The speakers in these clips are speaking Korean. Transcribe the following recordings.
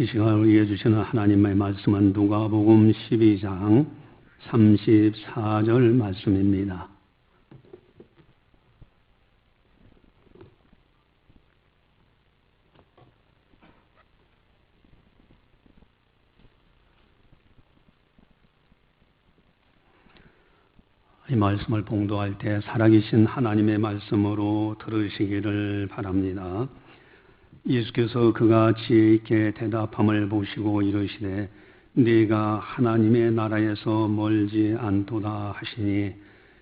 이 시간 우리에게 주시는 하나님의 말씀은 누가복음 12장 34절 말씀입니다. 이 말씀을 봉독할 때 살아계신 하나님의 말씀으로 들으시기를 바랍니다. 예수께서 그가 지혜 있게 대답함을 보시고 이르시되 네가 하나님의 나라에서 멀지 않도다 하시니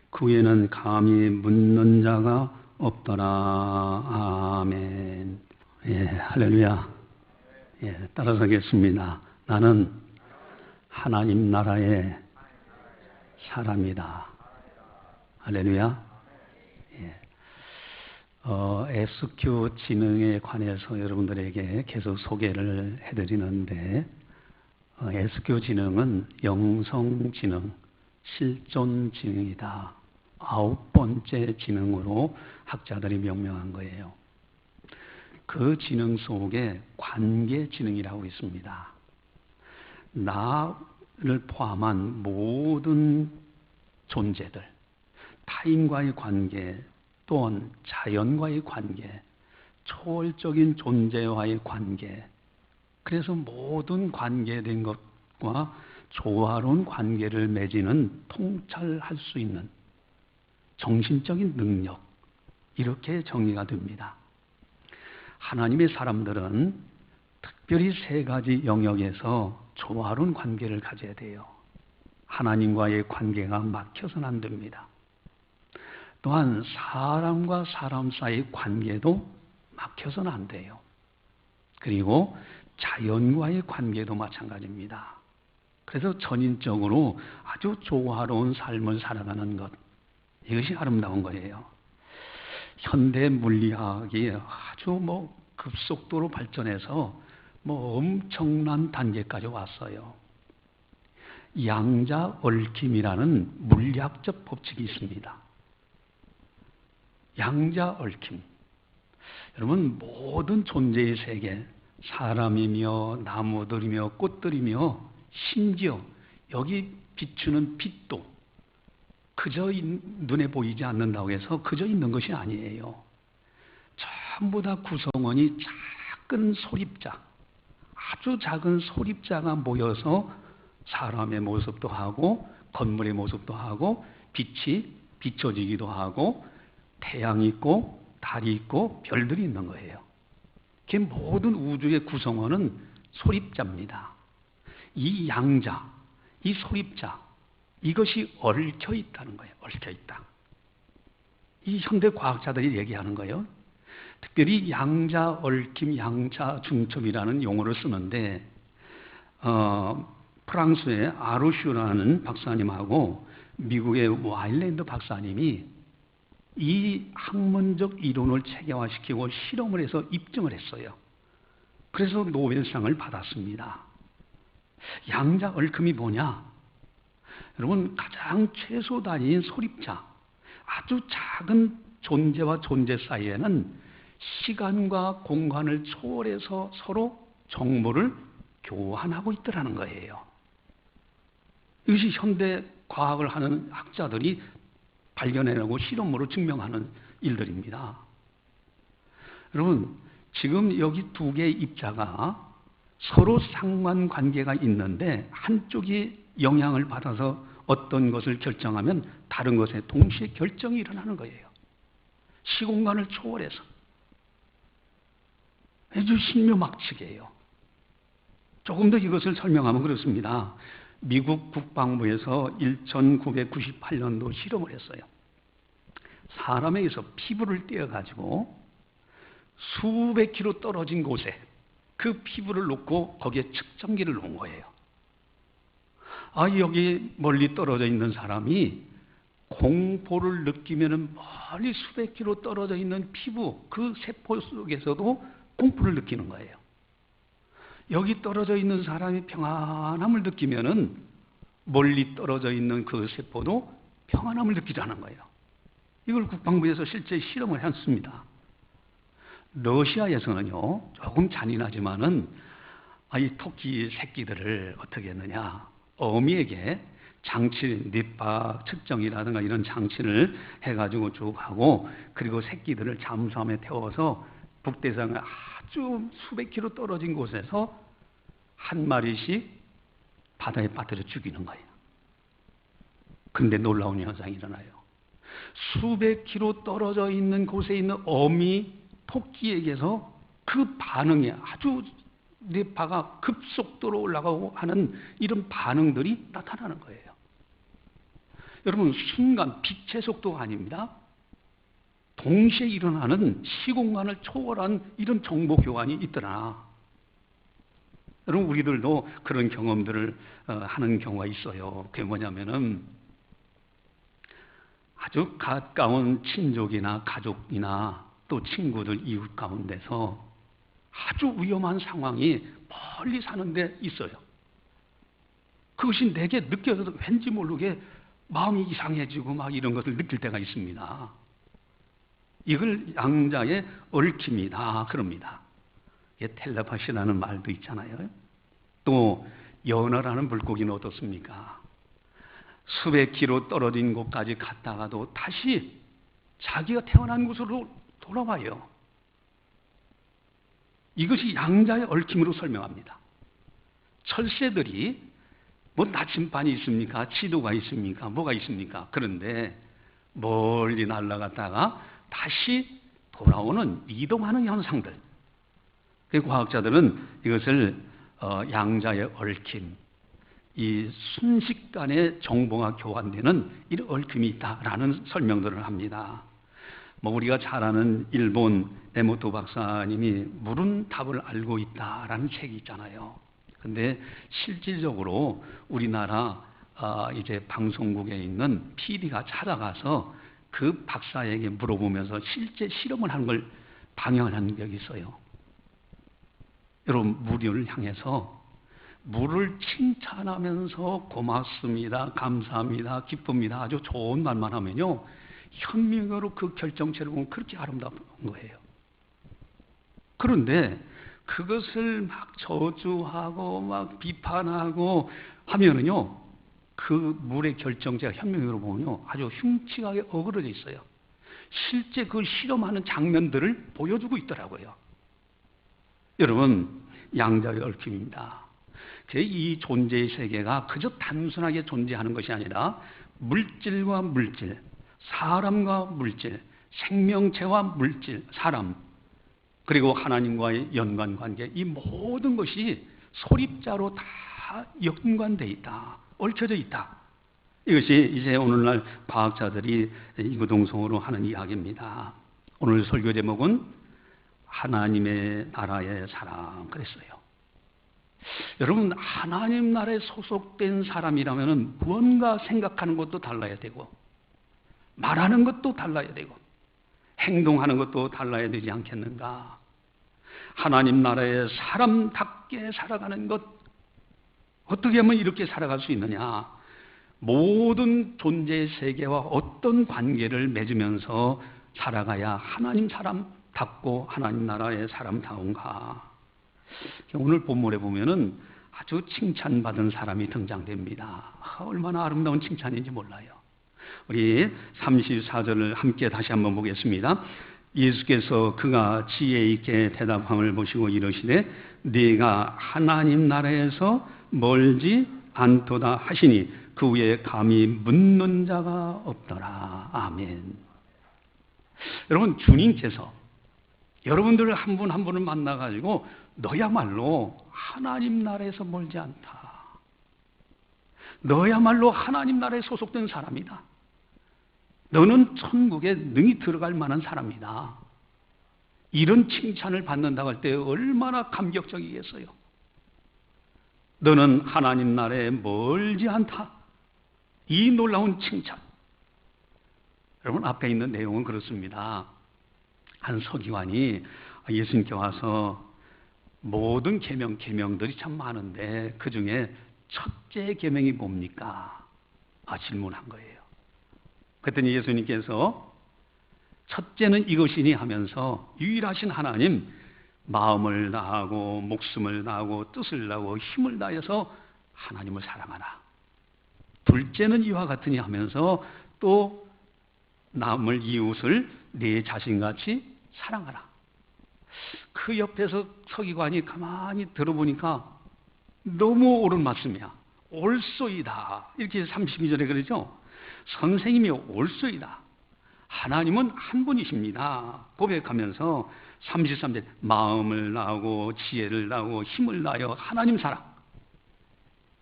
그에는 감히 묻는 자가 없더라. 아멘. 예, 할렐루야. 예, 따라서겠습니다. 나는 하나님 나라의 사람이다. 할렐루야. SQ 지능에 관해서 여러분들에게 계속 소개를 해드리는데, SQ 지능은 영성지능, 실존지능이다. 9번째 지능으로 학자들이 명명한 거예요. 그 지능 속에 관계지능이라고 있습니다. 나를 포함한 모든 존재들, 타인과의 관계, 또한 자연과의 관계, 초월적인 존재와의 관계, 그래서 모든 관계된 것과 조화로운 관계를 맺는 통찰할 수 있는 정신적인 능력, 이렇게 정의가 됩니다. 하나님의 사람들은 특별히 세 가지 영역에서 조화로운 관계를 가져야 돼요. 하나님과의 관계가 막혀서는 안 됩니다. 또한 사람과 사람 사이의 관계도 막혀서는 안 돼요. 그리고 자연과의 관계도 마찬가지입니다. 그래서 전인적으로 아주 조화로운 삶을 살아가는 것, 이것이 아름다운 거예요. 현대 물리학이 아주 급속도로 발전해서 엄청난 단계까지 왔어요. 양자 얽힘이라는 물리학적 법칙이 있습니다. 양자 얽힘. 여러분, 모든 존재의 세계, 사람이며 나무들이며 꽃들이며 심지어 여기 비추는 빛도 그저 눈에 보이지 않는다고 해서 그저 있는 것이 아니에요. 전부 다 구성원이 작은 소립자, 아주 작은 소립자가 모여서 사람의 모습도 하고 건물의 모습도 하고 빛이 비춰지기도 하고 태양이 있고 달이 있고 별들이 있는 거예요. 그 모든 우주의 구성원은 소립자입니다. 이 양자, 이 소립자, 이것이 얽혀 있다는 거예요. 얽혀 있다. 이 현대 과학자들이 얘기하는 거예요. 특별히 양자 얽힘, 양자 중첩이라는 용어를 쓰는데 프랑스의 아루슈라는 박사님하고 미국의 와일랜드 박사님이 이 학문적 이론을 체계화시키고 실험을 해서 입증을 했어요. 그래서 노벨상을 받았습니다. 양자 얽힘이 뭐냐? 여러분, 가장 최소 단위인 소립자, 아주 작은 존재와 존재 사이에는 시간과 공간을 초월해서 서로 정보를 교환하고 있더라는 거예요. 이것이 현대 과학을 하는 학자들이 발견해내고 실험으로 증명하는 일들입니다. 여러분, 지금 여기 두 개의 입자가 서로 상관관계가 있는데 한쪽이 영향을 받아서 어떤 것을 결정하면 다른 것에 동시에 결정이 일어나는 거예요. 시공간을 초월해서. 아주 신묘막측이에요. 조금 더 이것을 설명하면 그렇습니다. 미국 국방부에서 1998년도 실험을 했어요. 사람에게서 피부를 떼어가지고 수백 킬로 떨어진 곳에 그 피부를 놓고 거기에 측정기를 놓은 거예요. 여기 멀리 떨어져 있는 사람이 공포를 느끼면 멀리 수백 킬로 떨어져 있는 피부, 그 세포 속에서도 공포를 느끼는 거예요. 여기 떨어져 있는 사람이 평안함을 느끼면은 멀리 떨어져 있는 그 세포도 평안함을 느끼자는 거예요. 이걸 국방부에서 실제 실험을 했습니다. 러시아에서는요, 조금 잔인하지만은 이 토끼 새끼들을 어떻게 했느냐? 어미에게 장치, 잎밥 측정이라든가 이런 장치를 해가지고 쭉 하고, 그리고 새끼들을 잠수함에 태워서 북대서양에 아주 수백 킬로 떨어진 곳에서 한 마리씩 바다에 빠뜨려 죽이는 거예요. 근데 놀라운 현상이 일어나요. 수백 킬로 떨어져 있는 곳에 있는 어미 토끼에게서 그 반응이 아주 뇌파가 급속도로 올라가고 하는 이런 반응들이 나타나는 거예요. 여러분, 순간 빛의 속도가 아닙니다. 동시에 일어나는 시공간을 초월한 이런 정보 교환이 있더라. 여러분, 우리들도 그런 경험들을 하는 경우가 있어요. 그게 뭐냐면은 아주 가까운 친족이나 가족이나 또 친구들, 이웃 가운데서 아주 위험한 상황이 멀리 사는 데 있어요. 그것이 내게 느껴져도 왠지 모르게 마음이 이상해지고 막 이런 것을 느낄 때가 있습니다. 이걸 양자의 얽힘이다 그럽니다. 텔레파시라는 말도 있잖아요. 또 연어라는 물고기는 어떻습니까? 수백 킬로 떨어진 곳까지 갔다가도 다시 자기가 태어난 곳으로 돌아와요. 이것이 양자의 얽힘으로 설명합니다. 철새들이 뭐 나침반이 있습니까? 지도가 있습니까? 뭐가 있습니까? 그런데 멀리 날아갔다가 다시 돌아오는 이동하는 현상들. 과학자들은 이것을 양자의 얽힘, 이 순식간에 정보가 교환되는 이런 얽힘이 있다라는 설명들을 합니다. 우리가 잘 아는 일본 에모토 박사님이 물은 답을 알고 있다라는 책이 있잖아요. 근데 실질적으로 우리나라 이제 방송국에 있는 PD가 찾아가서 그 박사에게 물어보면서 실제 실험을 하는 걸 방영한 적이 있어요. 여러분, 물을 향해서 물을 칭찬하면서 고맙습니다, 감사합니다, 기쁩니다, 아주 좋은 말만 하면요, 현명으로 그 결정체를 보면 그렇게 아름다운 거예요. 그런데 그것을 막 저주하고 막 비판하고 하면은요, 그 물의 결정체가 현명으로 보면요, 아주 흉측하게 어그러져 있어요. 실제 그걸 실험하는 장면들을 보여주고 있더라고요. 여러분, 양자의 얽힘입니다. 이 존재의 세계가 그저 단순하게 존재하는 것이 아니라 물질과 물질, 사람과 물질, 생명체와 물질, 사람, 그리고 하나님과의 연관관계, 이 모든 것이 소립자로 다 연관되어 있다, 얽혀져 있다. 이것이 이제 오늘날 과학자들이 이구동성으로 하는 이야기입니다. 오늘 설교 제목은 하나님의 나라의 사랑 그랬어요. 여러분, 하나님 나라에 소속된 사람이라면 무언가 생각하는 것도 달라야 되고, 말하는 것도 달라야 되고, 행동하는 것도 달라야 되지 않겠는가? 하나님 나라에 사람답게 살아가는 것, 어떻게 하면 이렇게 살아갈 수 있느냐? 모든 존재의 세계와 어떤 관계를 맺으면서 살아가야 하나님 사람답고 하나님 나라의 사람다운가? 오늘 본문에 보면은 아주 칭찬받은 사람이 등장됩니다. 얼마나 아름다운 칭찬인지 몰라요. 우리 34절을 함께 다시 한번 보겠습니다. 예수께서 그가 지혜 있게 대답함을 보시고 이르시되 네가 하나님 나라에서 멀지 않도다 하시니 그 후에 감히 묻는 자가 없더라. 아멘. 여러분, 주님께서 여러분들을 한 분 한 분을 만나가지고 너야말로 하나님 나라에서 멀지 않다, 너야말로 하나님 나라에 소속된 사람이다, 너는 천국에 능히 들어갈 만한 사람이다, 이런 칭찬을 받는다고 할 때 얼마나 감격적이겠어요. 너는 하나님 나라에 멀지 않다, 이 놀라운 칭찬. 여러분, 앞에 있는 내용은 그렇습니다. 한 서기관이 예수님께 와서 모든 계명들이 참 많은데 그 중에 첫째 계명이 뭡니까? 질문한 거예요. 그랬더니 예수님께서 첫째는 이것이니 하면서 유일하신 하나님, 마음을 다하고 목숨을 다하고 뜻을 다하고 힘을 다해서 하나님을 사랑하라. 둘째는 이와 같으니 하면서 또 남을 이웃을 내 자신같이 사랑하라. 그 옆에서 서기관이 가만히 들어보니까 너무 옳은 말씀이야. 옳소이다. 이렇게 32절에 그러죠. 선생님이 옳소이다. 하나님은 한 분이십니다. 고백하면서 33절 마음을 다하고 지혜를 다하고 힘을 다하여 하나님 사랑,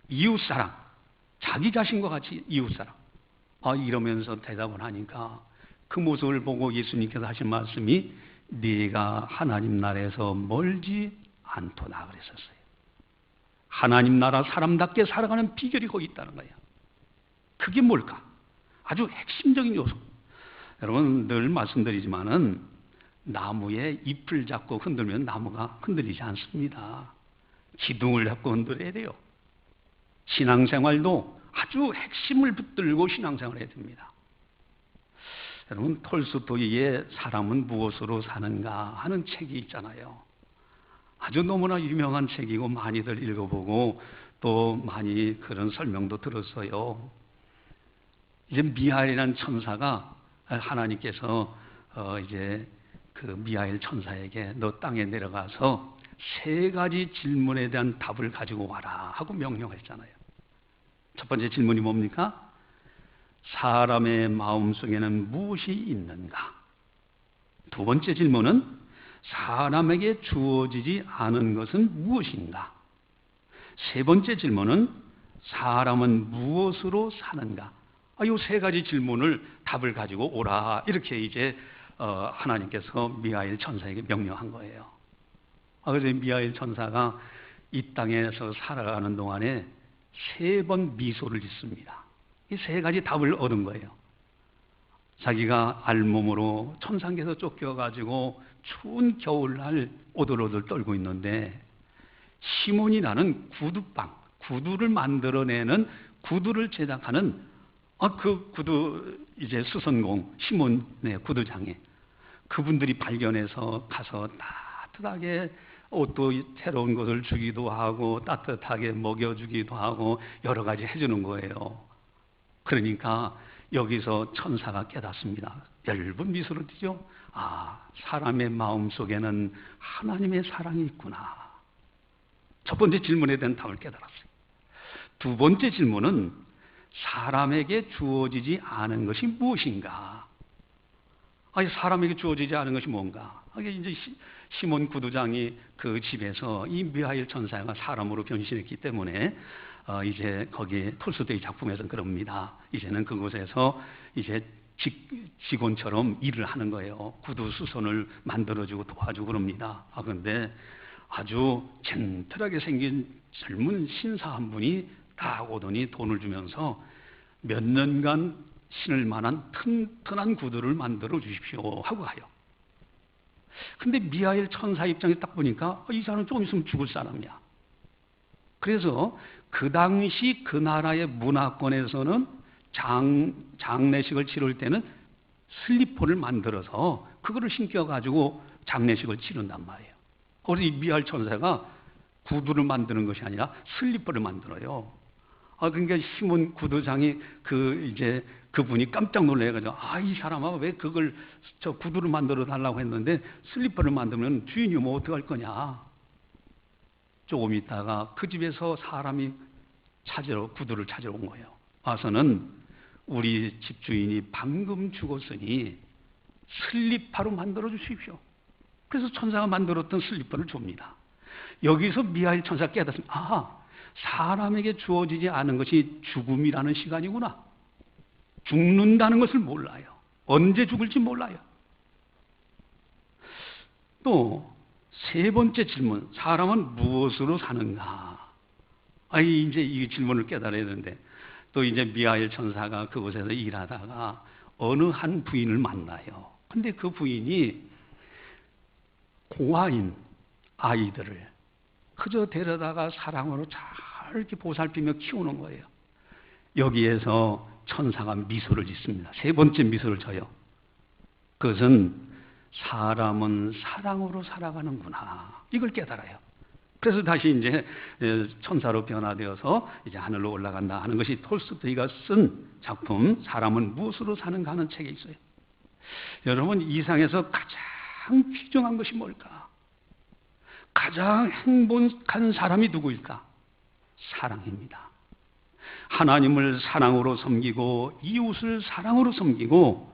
이웃 사랑, 자기 자신과 같이 이웃 사랑. 이러면서 대답을 하니까 그 모습을 보고 예수님께서 하신 말씀이 네가 하나님 나라에서 멀지 않도다 그랬었어요. 하나님 나라 사람답게 살아가는 비결이 거기 있다는 거예요. 그게 뭘까? 아주 핵심적인 요소. 여러분 늘 말씀드리지만은 나무의 잎을 잡고 흔들면 나무가 흔들리지 않습니다. 기둥을 잡고 흔들어야 돼요. 신앙생활도 아주 핵심을 붙들고 신앙생활을 해야 됩니다. 여러분 톨스토이의 사람은 무엇으로 사는가 하는 책이 있잖아요. 아주 너무나 유명한 책이고 많이들 읽어보고 또 많이 그런 설명도 들었어요. 이제 미하엘이라는 천사가 하나님께서 이제 그 미하엘 천사에게 너 땅에 내려가서 3가지 질문에 대한 답을 가지고 와라 하고 명령했잖아요. 첫 번째 질문이 뭡니까? 사람의 마음속에는 무엇이 있는가? 두 번째 질문은 사람에게 주어지지 않은 것은 무엇인가? 세 번째 질문은 사람은 무엇으로 사는가? 이 3가지 질문을 답을 가지고 오라. 이렇게 이제 하나님께서 미하엘 천사에게 명령한 거예요. 그래서 미하엘 천사가 이 땅에서 살아가는 동안에 3번 미소를 짓습니다. 이 3가지 답을 얻은 거예요. 자기가 알몸으로 천상에서 쫓겨가지고 추운 겨울날 오들오들 떨고 있는데 시몬이라는 구두방, 구두를 만들어내는 구두를 제작하는 그 구두 이제 수선공 시몬의 구두장에 그분들이 발견해서 가서 따뜻하게 옷도 새로운 것을 주기도 하고 따뜻하게 먹여주기도 하고 여러 가지 해주는 거예요. 그러니까 여기서 천사가 깨닫습니다. 얇은 미소를 띠죠. 사람의 마음 속에는 하나님의 사랑이 있구나. 첫 번째 질문에 대한 답을 깨달았어요. 두 번째 질문은 사람에게 주어지지 않은 것이 무엇인가? 사람에게 주어지지 않은 것이 뭔가? 이제 시몬 구두장이 그 집에서 이 미하엘 천사가 사람으로 변신했기 때문에 이제 거기 톨스토이 작품에서는 그럽니다. 이제는 그곳에서 이제 직원처럼 일을 하는 거예요. 구두 수선을 만들어주고 도와주고 그럽니다. 그런데 아주 젠틀하게 생긴 젊은 신사 한 분이 딱 오더니 돈을 주면서 몇 년간 신을 만한 튼튼한 구두를 만들어 주십시오 하고 가요. 근데 미하엘 천사 입장에 딱 보니까 이 사람은 조금 있으면 죽을 사람이야. 그래서 그 당시 그 나라의 문화권에서는 장례식을 치를 때는 슬리퍼를 만들어서 그거를 신겨가지고 장례식을 치른단 말이에요. 그래서 이 미하엘 천사가 구두를 만드는 것이 아니라 슬리퍼를 만들어요. 그러니까 시몬 구두장이 이제 그분이 깜짝 놀래가지고 이 사람아 왜 그걸 구두를 만들어 달라고 했는데 슬리퍼를 만들면 주인이 뭐 어떡할 거냐. 조금 있다가 그 집에서 사람이 구두를 찾으러 온 거예요. 와서는 우리 집주인이 방금 죽었으니 슬리퍼로 만들어 주십시오. 그래서 천사가 만들었던 슬리퍼를 줍니다. 여기서 미하엘 천사가 깨닫습니다. 사람에게 주어지지 않은 것이 죽음이라는 시간이구나. 죽는다는 것을 몰라요. 언제 죽을지 몰라요. 또 세 번째 질문, 사람은 무엇으로 사는가? 이제 이 질문을 깨달아야 되는데 또 이제 미하엘 천사가 그곳에서 일하다가 어느 한 부인을 만나요. 근데 그 부인이 고아인 아이들을 그저 데려다가 사랑으로 잘 이렇게 보살피며 키우는 거예요. 여기에서 천사가 미소를 짓습니다. 세 번째 미소를 져요. 그것은 사람은 사랑으로 살아가는구나. 이걸 깨달아요. 그래서 다시 이제 천사로 변화되어서 이제 하늘로 올라간다 하는 것이 톨스토이가 쓴 작품 사람은 무엇으로 사는가 하는 책에 있어요. 여러분, 이 세상에서 가장 귀중한 것이 뭘까? 가장 행복한 사람이 누구일까? 사랑입니다. 하나님을 사랑으로 섬기고 이웃을 사랑으로 섬기고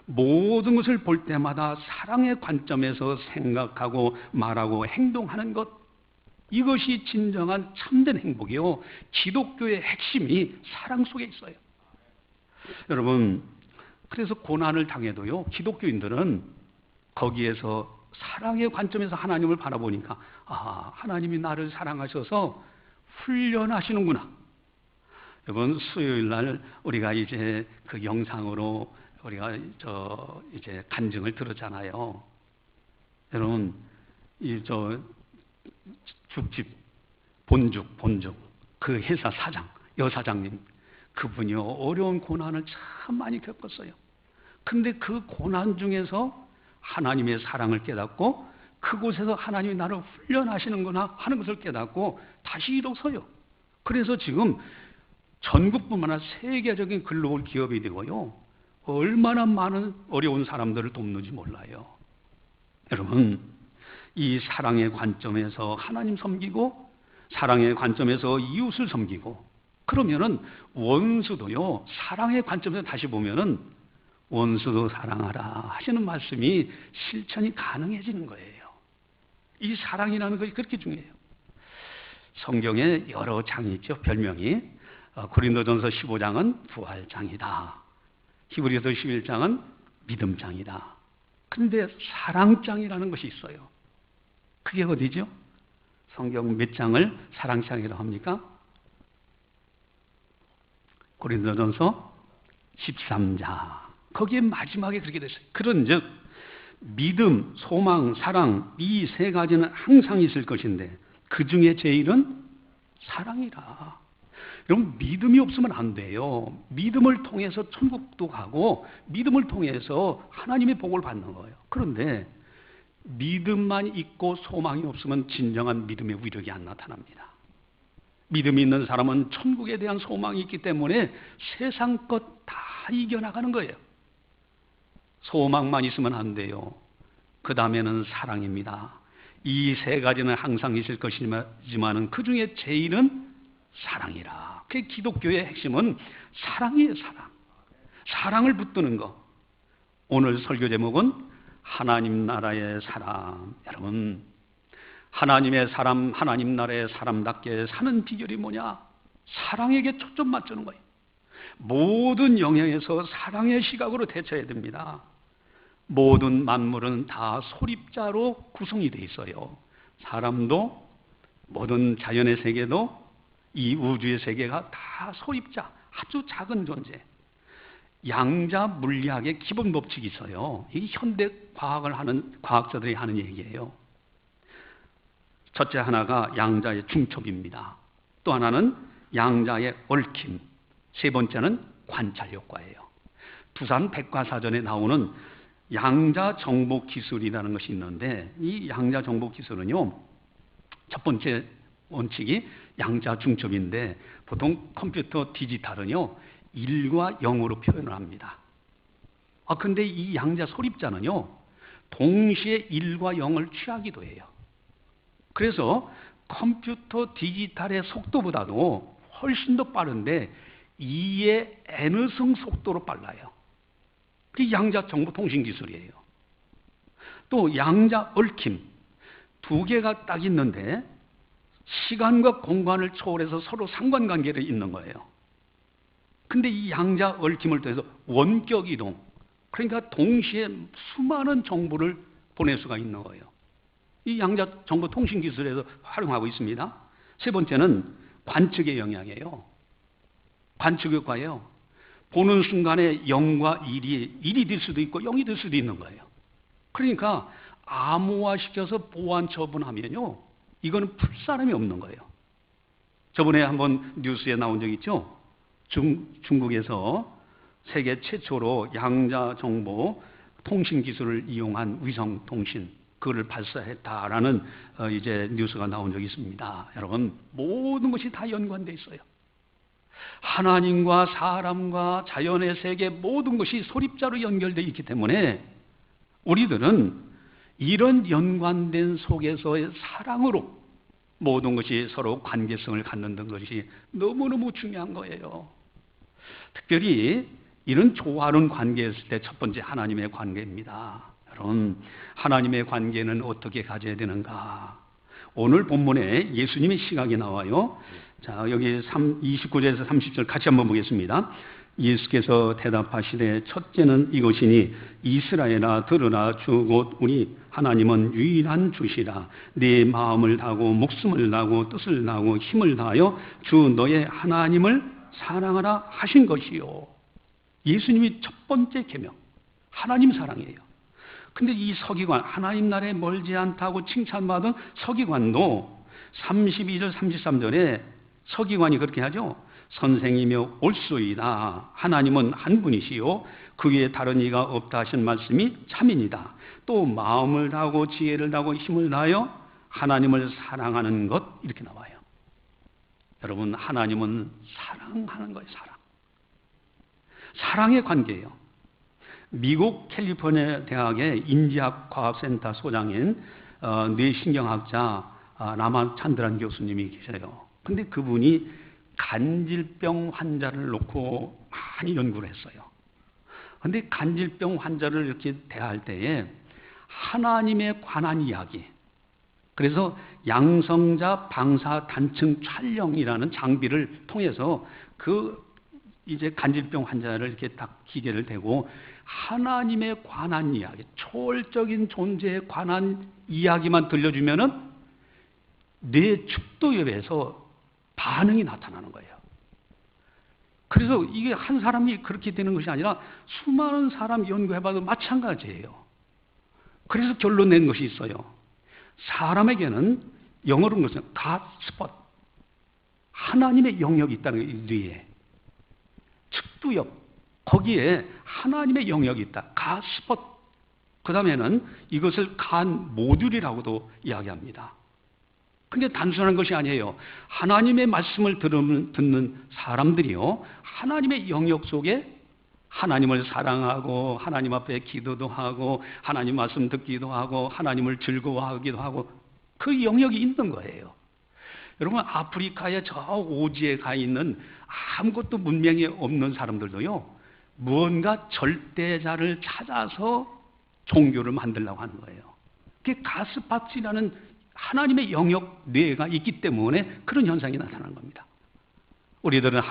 모든 것을 볼 때마다 사랑의 관점에서 생각하고 말하고 행동하는 것, 이것이 진정한 참된 행복이요, 기독교의 핵심이 사랑 속에 있어요. 여러분, 그래서 고난을 당해도요, 기독교인들은 거기에서 사랑의 관점에서 하나님을 바라보니까 하나님이 나를 사랑하셔서 훈련하시는구나. 이번 수요일 날 우리가 이제 그 영상으로 우리가 이제 간증을 들었잖아요. 여러분, 죽집 본죽 그 회사 사장, 여사장님, 그분이요, 어려운 고난을 참 많이 겪었어요. 근데 그 고난 중에서 하나님의 사랑을 깨닫고 그곳에서 하나님이 나를 훈련하시는구나 하는 것을 깨닫고 다시 일어서요. 그래서 지금 전국뿐만 아니라 세계적인 글로벌 기업이 되고요, 얼마나 많은 어려운 사람들을 돕는지 몰라요. 여러분, 이 사랑의 관점에서 하나님 섬기고 사랑의 관점에서 이웃을 섬기고 그러면은 원수도요, 사랑의 관점에서 다시 보면은 원수도 사랑하라 하시는 말씀이 실천이 가능해지는 거예요. 이 사랑이라는 것이 그렇게 중요해요. 성경에 여러 장이 있죠. 별명이. 고린도전서 15장은 부활장이다. 히브리서 11장은 믿음장이다. 그런데 사랑장이라는 것이 있어요. 그게 어디죠? 성경 몇 장을 사랑장이라고 합니까? 고린도전서 13장. 거기에 마지막에 그렇게 됐어요. 그런즉 믿음, 소망, 사랑, 이 세 가지는 항상 있을 것인데 그 중에 제일은 사랑이라. 여러분, 믿음이 없으면 안 돼요. 믿음을 통해서 천국도 가고 믿음을 통해서 하나님의 복을 받는 거예요. 그런데 믿음만 있고 소망이 없으면 진정한 믿음의 위력이 안 나타납니다. 믿음이 있는 사람은 천국에 대한 소망이 있기 때문에 세상 것 다 이겨나가는 거예요. 소망만 있으면 안 돼요. 그 다음에는 사랑입니다. 이 세 가지는 항상 있을 것이지만 그 중에 제일은 사랑이라. 그 기독교의 핵심은 사랑이에요. 사랑을 붙드는 거. 오늘 설교 제목은 하나님 나라의 사람. 여러분, 하나님의 사람, 하나님 나라의 사람답게 사는 비결이 뭐냐? 사랑에게 초점 맞추는 거예요. 모든 영역에서 사랑의 시각으로 대처해야 됩니다. 모든 만물은 다 소립자로 구성이 되어 있어요. 사람도, 모든 자연의 세계도, 이 우주의 세계가 다 소립자, 아주 작은 존재. 양자 물리학의 기본 법칙이 있어요. 이게 현대 과학을 하는 과학자들이 하는 얘기예요. 첫째 하나가 양자의 중첩입니다. 또 하나는 양자의 얽힘. 세 번째는 관찰 효과예요. 부산 백과사전에 나오는 양자 정보 기술이라는 것이 있는데 이 양자 정보 기술은요, 첫 번째 원칙이 양자 중첩인데 보통 컴퓨터 디지털은요 1과 0으로 표현을 합니다. 근데 이 양자 소립자는요 동시에 1과 0을 취하기도 해요. 그래서 컴퓨터 디지털의 속도보다도 훨씬 더 빠른데 2의 n승 속도로 빨라요. 그게 양자 정보 통신 기술이에요. 또 양자 얽힘, 두 개가 딱 있는데 시간과 공간을 초월해서 서로 상관관계를 잇는 거예요. 근데 이 양자 얽힘을 통해서 원격 이동, 그러니까 동시에 수많은 정보를 보낼 수가 있는 거예요. 이 양자 정보 통신 기술에서 활용하고 있습니다. 세 번째는 관측의 영향이에요. 관측 효과예요. 보는 순간에 0과 1이 될 수도 있고 0이 될 수도 있는 거예요. 그러니까 암호화시켜서 보안 처분하면요, 이거는 풀 사람이 없는 거예요. 저번에 한번 뉴스에 나온 적 있죠? 중국에서 세계 최초로 양자 정보 통신 기술을 이용한 위성 통신 그거를 발사했다라는 이제 뉴스가 나온 적이 있습니다. 여러분, 모든 것이 다 연관돼 있어요. 하나님과 사람과 자연의 세계 모든 것이 소립자로 연결되어 있기 때문에 우리들은 이런 연관된 속에서의 사랑으로 모든 것이 서로 관계성을 갖는 것이 너무너무 중요한 거예요. 특별히 이런 조화로운 관계에 있을 때 첫 번째 하나님의 관계입니다. 여러분, 하나님의 관계는 어떻게 가져야 되는가? 오늘 본문에 예수님의 시각이 나와요. 자, 여기 29절에서 30절 같이 한번 보겠습니다. 예수께서 대답하시되 첫째는 이것이니 이스라엘아 들으라 주 곧 우리 하나님은 유일한 주시라. 네 마음을 다하고 목숨을 다하고 뜻을 다하고 힘을 다하여 주 너의 하나님을 사랑하라 하신 것이요. 예수님이 첫 번째 계명, 하나님 사랑이에요. 근데 이 서기관, 하나님 나라에 멀지 않다고 칭찬받은 서기관도 32절, 33절에 서기관이 그렇게 하죠. 선생이며 옳소이다. 하나님은 한 분이시요 그 위에 다른 이가 없다 하신 말씀이 참입니다. 또 마음을 다하고 지혜를 다하고 힘을 다하여 하나님을 사랑하는 것 이렇게 나와요. 여러분, 하나님은 사랑하는 거예요. 사랑의 관계예요. 미국 캘리포니아 대학의 인지학 과학센터 소장인 뇌신경학자 라마찬드란 교수님이 계셔요. 근데 그분이 간질병 환자를 놓고 많이 연구를 했어요. 근데 간질병 환자를 이렇게 대할 때에 하나님에 관한 이야기, 그래서 양성자 방사 단층 촬영이라는 장비를 통해서 그 이제 간질병 환자를 이렇게 딱 기계를 대고 하나님에 관한 이야기, 초월적인 존재에 관한 이야기만 들려주면은 뇌 축도엽에서 반응이 나타나는 거예요. 그래서 이게 한 사람이 그렇게 되는 것이 아니라 수많은 사람 연구해봐도 마찬가지예요. 그래서 결론 낸 것이 있어요. 사람에게는 영어로는 것은 God spot, 하나님의 영역이 있다는 거예요. 뇌에 축두엽, 거기에 하나님의 영역이 있다. God spot. 그 다음에는 이것을 간 모듈이라고도 이야기합니다. 근데 단순한 것이 아니에요. 하나님의 말씀을 듣는 사람들이요, 하나님의 영역 속에 하나님을 사랑하고 하나님 앞에 기도도 하고 하나님 말씀 듣기도 하고 하나님을 즐거워하기도 하고 그 영역이 있는 거예요. 여러분, 아프리카의 저 오지에 가 있는 아무것도 문명이 없는 사람들도요, 무언가 절대자를 찾아서 종교를 만들려고 하는 거예요. 그게 가스파치라는 하나님의 영역 뇌가 있기 때문에 그런 현상이 나타나는 겁니다. 우리들은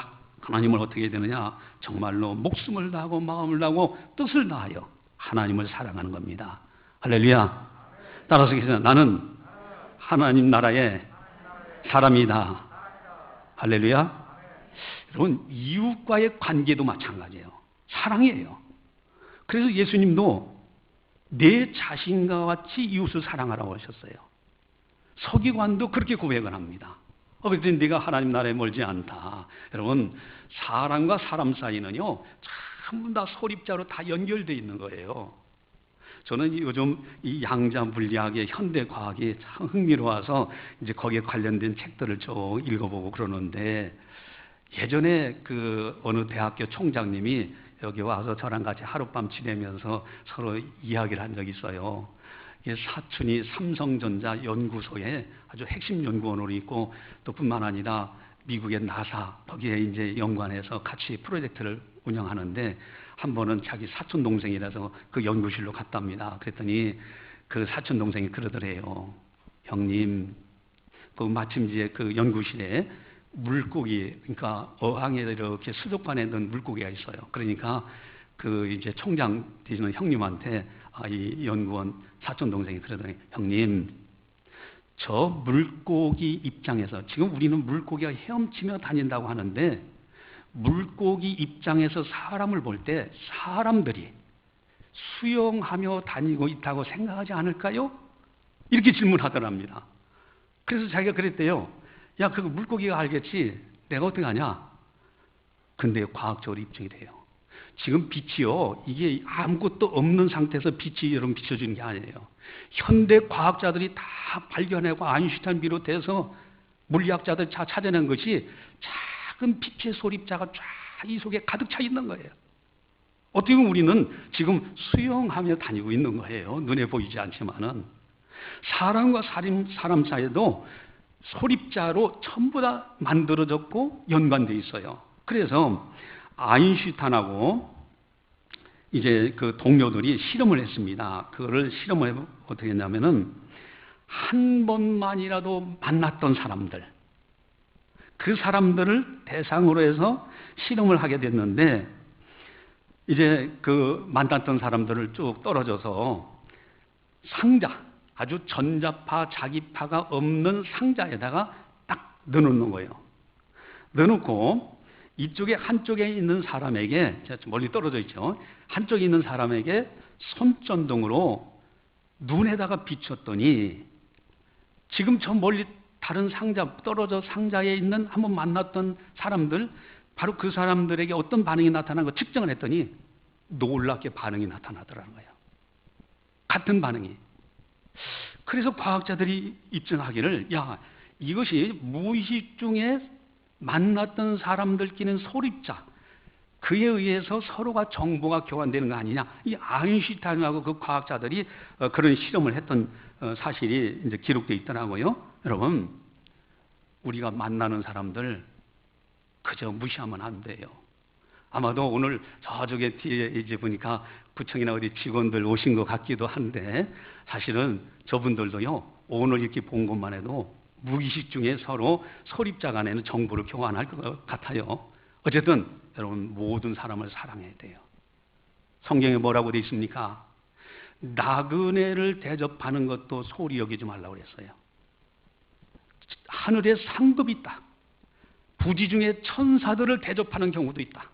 하나님을 어떻게 해야 되느냐? 정말로 목숨을 다하고 마음을 다하고 뜻을 다하여 하나님을 사랑하는 겁니다. 할렐루야. 따라서 계세요. 나는 하나님 나라의 사람이다. 할렐루야. 여러분, 이웃과의 관계도 마찬가지예요. 사랑이에요. 그래서 예수님도 내 자신과 같이 이웃을 사랑하라고 하셨어요. 서기관도 그렇게 고백을 합니다. 그랬더니 네가 하나님 나라에 멀지 않다. 여러분, 사람과 사람 사이는요, 전부 다 소립자로 다 연결되어 있는 거예요. 저는 요즘 이 양자 물리학의 현대 과학이 참 흥미로워서 이제 거기에 관련된 책들을 쭉 읽어보고 그러는데, 예전에 그 어느 대학교 총장님이 여기 와서 저랑 같이 하룻밤 지내면서 서로 이야기를 한 적이 있어요. 사촌이 삼성전자 연구소에 아주 핵심 연구원으로 있고, 또 뿐만 아니라 미국의 나사, 거기에 이제 연관해서 같이 프로젝트를 운영하는데, 한 번은 자기 사촌 동생이라서 그 연구실로 갔답니다. 그랬더니 그 사촌 동생이 그러더래요. 형님, 그 마침 이제 그 연구실에 물고기, 그러니까 어항에 이렇게 수족관에 넣은 물고기가 있어요. 그러니까 그 이제 총장 되시는 형님한테 이 연구원 사촌 동생이 그러더니, 형님, 저 물고기 입장에서, 지금 우리는 물고기가 헤엄치며 다닌다고 하는데, 물고기 입장에서 사람을 볼 때 사람들이 수영하며 다니고 있다고 생각하지 않을까요? 이렇게 질문하더랍니다. 그래서 자기가 그랬대요. 야, 그거 물고기가 알겠지. 내가 어떻게 하냐? 근데 과학적으로 입증이 돼요. 지금 빛이요, 이게 아무것도 없는 상태에서 빛이 여러분 비춰주는 게 아니에요. 현대 과학자들이 다 발견하고 아인슈타인 비롯해서 물리학자들이 다 찾아낸 것이 작은 빛의 소립자가 쫙 이 속에 가득 차 있는 거예요. 어떻게 보면 우리는 지금 수영하며 다니고 있는 거예요. 눈에 보이지 않지만은. 사람과 사람 사이에도 소립자로 전부 다 만들어졌고 연관되어 있어요. 그래서 아인슈타인하고 이제 그 동료들이 실험을 했습니다. 그거를 실험을 어떻게 했냐면은 한 번만이라도 만났던 사람들, 그 사람들을 대상으로 해서 실험을 하게 됐는데, 이제 그 만났던 사람들을 쭉 떨어져서 상자, 아주 전자파, 자기파가 없는 상자에다가 딱 넣어놓는 거예요. 넣어놓고 이쪽에 한쪽에 있는 사람에게, 멀리 떨어져 있죠. 한쪽에 있는 사람에게 손전등으로 눈에다가 비췄더니 지금 저 멀리 다른 상자, 떨어져 상자에 있는 한번 만났던 사람들, 바로 그 사람들에게 어떤 반응이 나타나는 거 측정을 했더니 놀랍게 반응이 나타나더라는 거예요. 같은 반응이. 그래서 과학자들이 입증하기를, 야, 이것이 무의식 중에 만났던 사람들끼리는 소립자, 그에 의해서 서로가 정보가 교환되는 거 아니냐. 이 아인슈타인하고 그 과학자들이 그런 실험을 했던 사실이 이제 기록되어 있더라고요. 여러분, 우리가 만나는 사람들 그저 무시하면 안 돼요. 아마도 오늘 저쪽에 뒤에 이제 보니까 구청이나 어디 직원들 오신 것 같기도 한데, 사실은 저분들도요, 오늘 이렇게 본 것만 해도 무의식 중에 서로 소립자 간에는 정보를 교환할 것 같아요. 어쨌든 여러분, 모든 사람을 사랑해야 돼요. 성경에 뭐라고 되어 있습니까? 나그네를 대접하는 것도 소리 여기지 말라고 그랬어요. 하늘에 상급이 있다. 부지 중에 천사들을 대접하는 경우도 있다.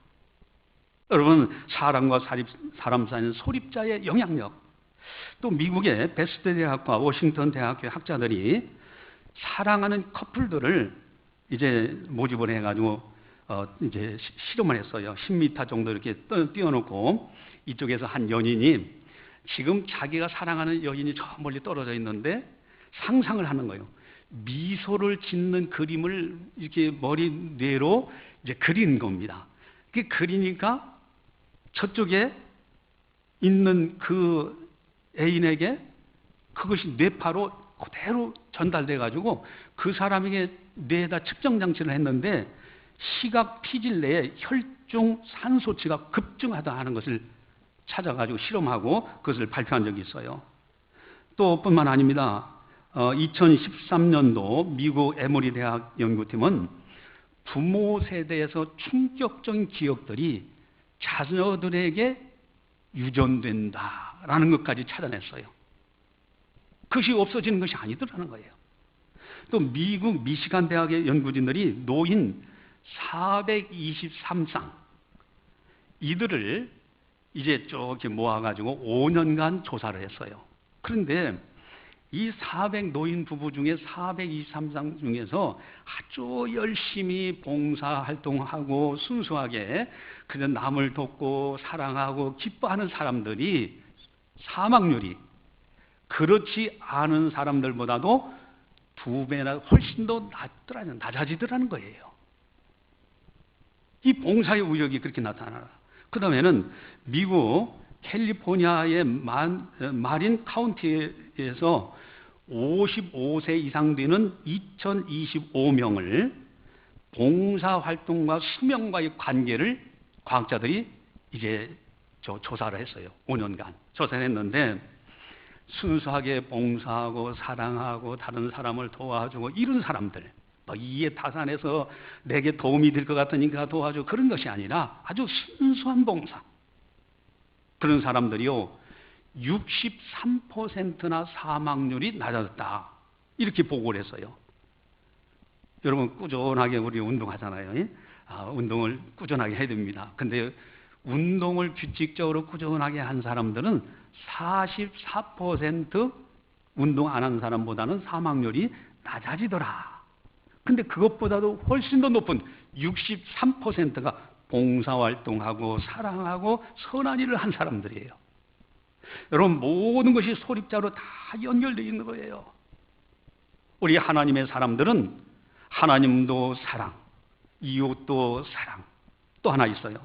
여러분, 사람과 사람 사이는 소립자의 영향력. 또 미국의 베스트 대학과 워싱턴 대학교 학자들이 사랑하는 커플들을 이제 모집을 해가지고 이제 실험을 했어요. 10m 정도 이렇게 띄워놓고, 이쪽에서 한 연인이 지금 자기가 사랑하는 여인이 저 멀리 떨어져 있는데 상상을 하는 거예요. 미소를 짓는 그림을 이렇게 머리 뇌로 이제 그린 겁니다. 그게 그리니까 저쪽에 있는 그 애인에게 그것이 뇌파로 그대로 전달돼 가지고 그 사람에게 뇌에다 측정 장치를 했는데 시각 피질 내에 혈중 산소치가 급증하다 하는 것을 찾아가지고 실험하고 그것을 발표한 적이 있어요. 또 뿐만 아닙니다. 2013년도 미국 에머리 대학 연구팀은 부모 세대에서 충격적인 기억들이 자녀들에게 유전된다라는 것까지 찾아냈어요. 그것이 없어지는 것이 아니더라는 거예요. 또 미국 미시간 대학의 연구진들이 노인 423쌍, 이들을 이제 쭉 이렇게 모아가지고 5년간 조사를 했어요. 그런데 이 400 노인 부부 중에 423쌍 중에서 아주 열심히 봉사활동하고 순수하게 그냥 남을 돕고 사랑하고 기뻐하는 사람들이 사망률이 그렇지 않은 사람들보다도 2배나 훨씬 더 낮아지더라는 거예요. 이 봉사의 우력이 그렇게 나타나라. 그 다음에는 미국 캘리포니아의 마린 카운티에서 55세 이상 되는 2025명을 봉사활동과 수명과의 관계를 과학자들이 이제 조사를 했어요. 5년간 조사를 했는데, 순수하게 봉사하고 사랑하고 다른 사람을 도와주고 이런 사람들, 이에 타산해서 내게 도움이 될 것 같으니까 도와주고 그런 것이 아니라 아주 순수한 봉사, 그런 사람들이요 63%나 사망률이 낮아졌다, 이렇게 보고를 했어요. 여러분, 꾸준하게 우리 운동하잖아요. 운동을 꾸준하게 해야 됩니다. 근데 운동을 규칙적으로 꾸준하게 한 사람들은 44% 운동 안 하는 사람보다는 사망률이 낮아지더라. 근데 그것보다도 훨씬 더 높은 63%가 봉사활동하고 사랑하고 선한 일을 한 사람들이에요. 여러분, 모든 것이 소립자로 다 연결되어 있는 거예요. 우리 하나님의 사람들은 하나님도 사랑, 이웃도 사랑, 또 하나 있어요.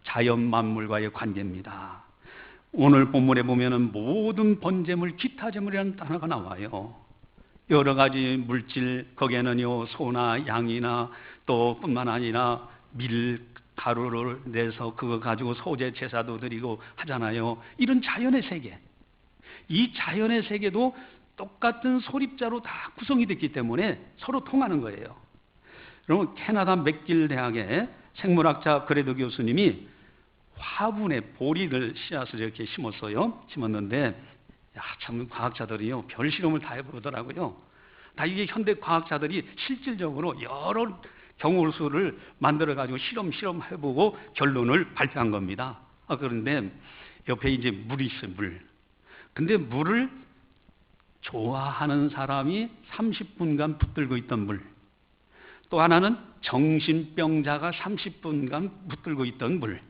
자연 만물과의 관계입니다. 오늘 본문에 보면은 모든 번제물, 기타 제물이라는 단어가 나와요. 여러 가지 물질, 거기에는요, 소나 양이나 또 뿐만 아니라 밀가루를 내서 그거 가지고 소제 제사도 드리고 하잖아요. 이런 자연의 세계. 이 자연의 세계도 똑같은 소립자로 다 구성이 됐기 때문에 서로 통하는 거예요. 여러분, 캐나다 맥길 대학의 생물학자 그레드 교수님이 화분에 보리를 씨앗을 이렇게 심었는데, 참 과학자들이요, 별 실험을 다 해보더라고요. 다 이게 현대 과학자들이 실질적으로 여러 경우수를 만들어가지고 실험해보고 결론을 발표한 겁니다. 그런데 옆에 이제 물이 있어요, 물. 근데 물을 좋아하는 사람이 30분간 붙들고 있던 물. 또 하나는 정신병자가 30분간 붙들고 있던 물.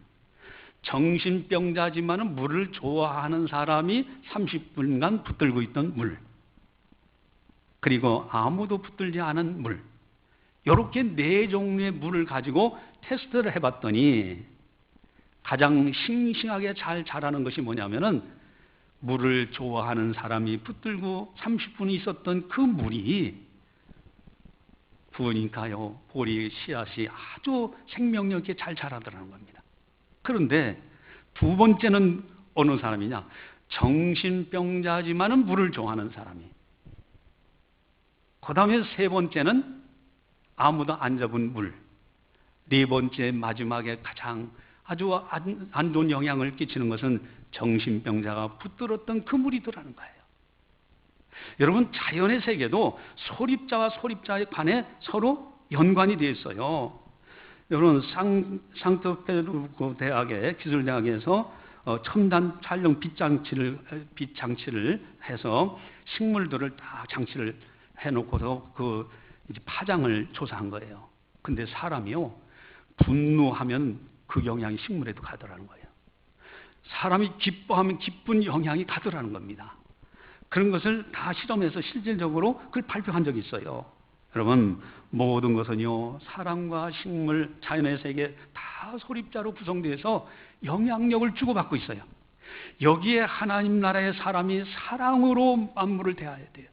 정신병자지만은 물을 좋아하는 사람이 30분간 붙들고 있던 물. 그리고 아무도 붙들지 않은 물. 이렇게 네 종류의 물을 가지고 테스트를 해봤더니 가장 싱싱하게 잘 자라는 것이 뭐냐면은 물을 좋아하는 사람이 붙들고 30분 있었던 그 물이 부으니까요, 보리 씨앗이 아주 생명력 있게 잘 자라더라는 겁니다. 그런데 두 번째는 어느 사람이냐? 정신병자지만은 물을 좋아하는 사람이. 그 다음에 세 번째는 아무도 안 잡은 물. 네 번째, 마지막에 가장 아주 안 좋은 영향을 끼치는 것은 정신병자가 붙들었던 그 물이더라는 거예요. 여러분, 자연의 세계도 소립자와 소립자의 관에 서로 연관이 되어 있어요. 여러분, 상트페르부르크 대학의 기술대학에서 첨단 촬영 빛장치를 해서 식물들을 다 장치를 해놓고서 그 이제 파장을 조사한 거예요. 근데 사람이요, 분노하면 그 영향이 식물에도 가더라는 거예요. 사람이 기뻐하면 기쁜 영향이 가더라는 겁니다. 그런 것을 다 실험해서 실질적으로 그걸 발표한 적이 있어요. 여러분, 모든 것은요, 사람과 식물, 자연의 세계 다 소립자로 구성되어서 영향력을 주고받고 있어요. 여기에 하나님 나라의 사람이 사랑으로 만물을 대해야 돼요.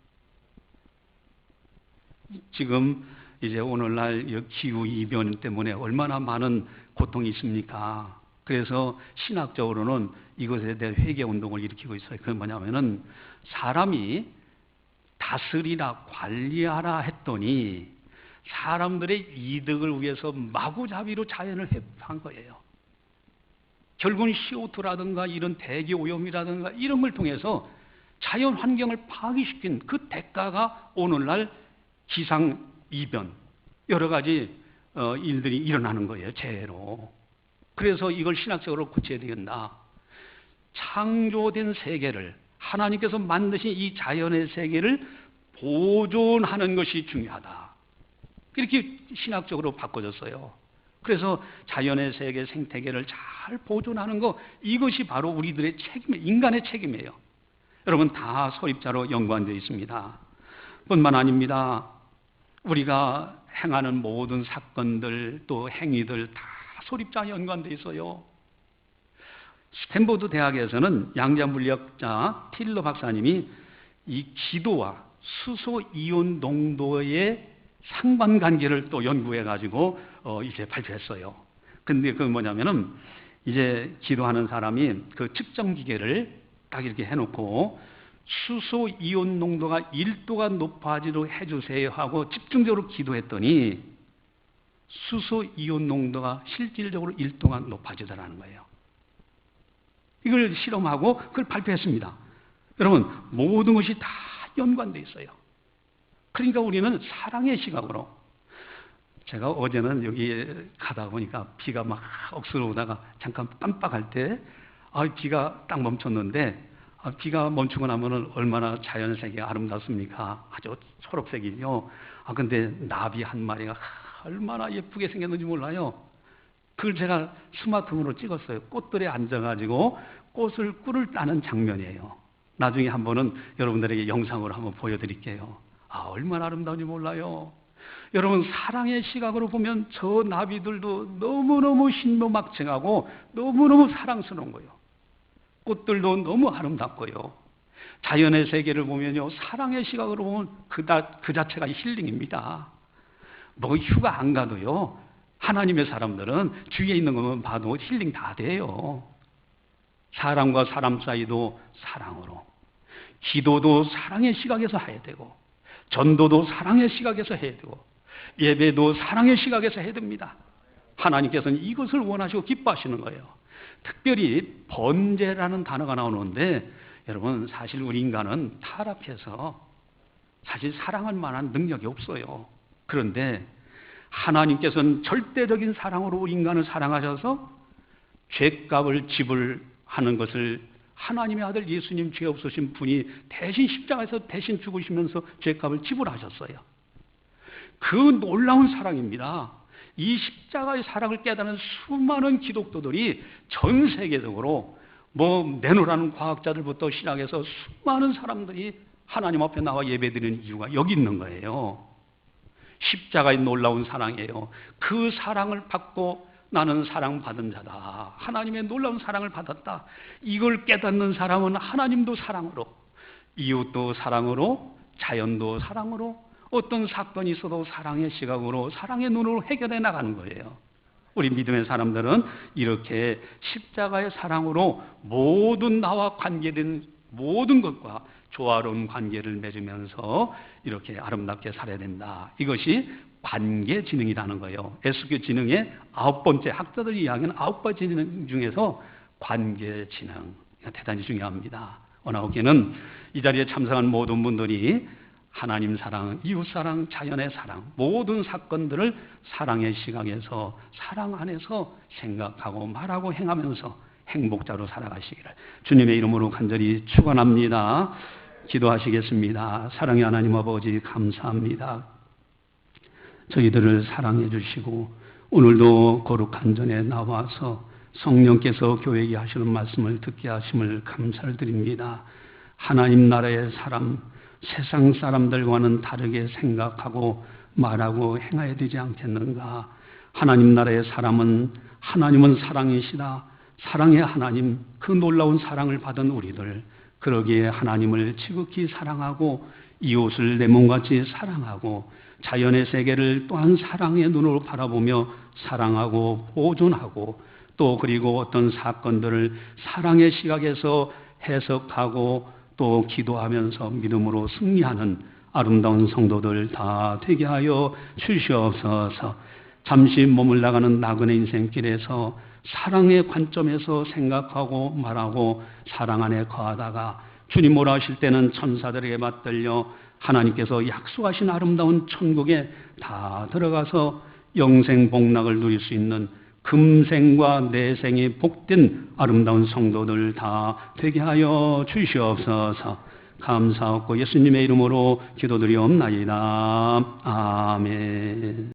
지금 이제 오늘날 기후 이변 때문에 얼마나 많은 고통이 있습니까? 그래서 신학적으로는 이것에 대해 회개 운동을 일으키고 있어요. 그건 뭐냐면은 사람이 다스리라 관리하라 했더니 사람들의 이득을 위해서 마구잡이로 자연을 회복한 거예요. 결국은 CO2라든가 이런 대기 오염이라든가 이런 걸 통해서 자연 환경을 파괴시킨 그 대가가 오늘날 기상 이변, 여러 가지 일들이 일어나는 거예요, 재해로. 그래서 이걸 신학적으로 고쳐야 되겠다. 창조된 세계를, 하나님께서 만드신 이 자연의 세계를 보존하는 것이 중요하다. 이렇게 신학적으로 바꿔졌어요. 그래서 자연의 세계, 생태계를 잘 보존하는 것, 이것이 바로 우리들의 책임이에요. 인간의 책임이에요. 여러분, 다 소립자로 연관되어 있습니다. 뿐만 아닙니다. 우리가 행하는 모든 사건들, 또 행위들 다 소립자 연관되어 있어요. 스탠포드 대학에서는 양자물리학자 틸러 박사님이 이 기도와 수소 이온 농도의 상관관계를 또 연구해가지고 이제 발표했어요. 근데 그 뭐냐면은 이제 기도하는 사람이 그 측정 기계를 딱 이렇게 해놓고 수소 이온 농도가 1도가 높아지도록 해주세요 하고 집중적으로 기도했더니 수소 이온 농도가 실질적으로 1도가 높아지더라는 거예요. 이걸 실험하고 그걸 발표했습니다. 여러분, 모든 것이 다 연관되어 있어요. 그러니까 우리는 사랑의 시각으로, 제가 어제는 여기 가다 보니까 비가 막 억수로 오다가 잠깐 깜빡할 때 비가 딱 멈췄는데 비가 멈추고 나면은 얼마나 자연세계가 아름답습니까? 아주 초록색이죠. 근데 나비 한 마리가 얼마나 예쁘게 생겼는지 몰라요. 그걸 제가 스마트폰으로 찍었어요. 꽃들에 앉아가지고 꿀을 따는 장면이에요. 나중에 한번은 여러분들에게 영상으로 한번 보여드릴게요. 얼마나 아름다운지 몰라요. 여러분, 사랑의 시각으로 보면 저 나비들도 너무너무 신묘막측하고 너무너무 사랑스러운 거예요. 꽃들도 너무 아름답고요. 자연의 세계를 보면요, 사랑의 시각으로 보면 그 자체가 힐링입니다. 뭐 휴가 안 가도요, 하나님의 사람들은 주위에 있는 것만 봐도 힐링 다 돼요. 사람과 사람 사이도 사랑으로, 기도도 사랑의 시각에서 해야 되고, 전도도 사랑의 시각에서 해야 되고, 예배도 사랑의 시각에서 해야 됩니다. 하나님께서는 이것을 원하시고 기뻐하시는 거예요. 특별히 번제라는 단어가 나오는데, 여러분, 사실 우리 인간은 타락해서 사실 사랑할 만한 능력이 없어요. 그런데 하나님께서는 절대적인 사랑으로 우리 인간을 사랑하셔서 죄값을 지불하는 것을 하나님의 아들 예수님, 죄 없으신 분이 대신 십자가에서 대신 죽으시면서 죄값을 지불하셨어요. 그 놀라운 사랑입니다. 이 십자가의 사랑을 깨닫는 수많은 기독교들이 전 세계적으로 내노라는 과학자들부터 시작해서 수많은 사람들이 하나님 앞에 나와 예배드리는 이유가 여기 있는 거예요. 십자가의 놀라운 사랑이에요. 그 사랑을 받고 나는 사랑받은 자다. 하나님의 놀라운 사랑을 받았다. 이걸 깨닫는 사람은 하나님도 사랑으로, 이웃도 사랑으로, 자연도 사랑으로, 어떤 사건이 있어도 사랑의 시각으로, 사랑의 눈으로 해결해 나가는 거예요. 우리 믿음의 사람들은 이렇게 십자가의 사랑으로 모든 나와 관계된 모든 것과 조화로운 관계를 맺으면서 이렇게 아름답게 살아야 된다. 이것이 관계지능이라는 거예요. SQ 지능의 9번째, 학자들이 이야기하는 9번째 지능 중에서 관계지능, 대단히 중요합니다. 오나오케는 이 자리에 참석한 모든 분들이 하나님 사랑, 이웃 사랑, 자연의 사랑, 모든 사건들을 사랑의 시각에서, 사랑 안에서 생각하고 말하고 행하면서 행복자로 살아가시기를 주님의 이름으로 간절히 축원합니다. 기도하시겠습니다. 사랑의 하나님 아버지, 감사합니다. 저희들을 사랑해 주시고 오늘도 거룩한 전에 나와서 성령께서 교회에 하시는 말씀을 듣게 하심을 감사를 드립니다. 하나님 나라의 사람, 세상 사람들과는 다르게 생각하고 말하고 행해야 되지 않겠는가. 하나님 나라의 사람은, 하나님은 사랑이시다. 사랑의 하나님, 그 놀라운 사랑을 받은 우리들, 그러기에 하나님을 지극히 사랑하고 이웃을 내 몸같이 사랑하고 자연의 세계를 또한 사랑의 눈으로 바라보며 사랑하고 보존하고, 또 그리고 어떤 사건들을 사랑의 시각에서 해석하고 또 기도하면서 믿음으로 승리하는 아름다운 성도들 다 되게 하여 주시옵소서. 잠시 머물러가는 나그네 인생길에서 사랑의 관점에서 생각하고 말하고 사랑 안에 거하다가 주님 오라 하실 때는 천사들에게 맞들려 하나님께서 약속하신 아름다운 천국에 다 들어가서 영생 복락을 누릴 수 있는 금생과 내생이 복된 아름다운 성도들 다 되게 하여 주시옵소서. 감사하고 예수님의 이름으로 기도드리옵나이다. 아멘.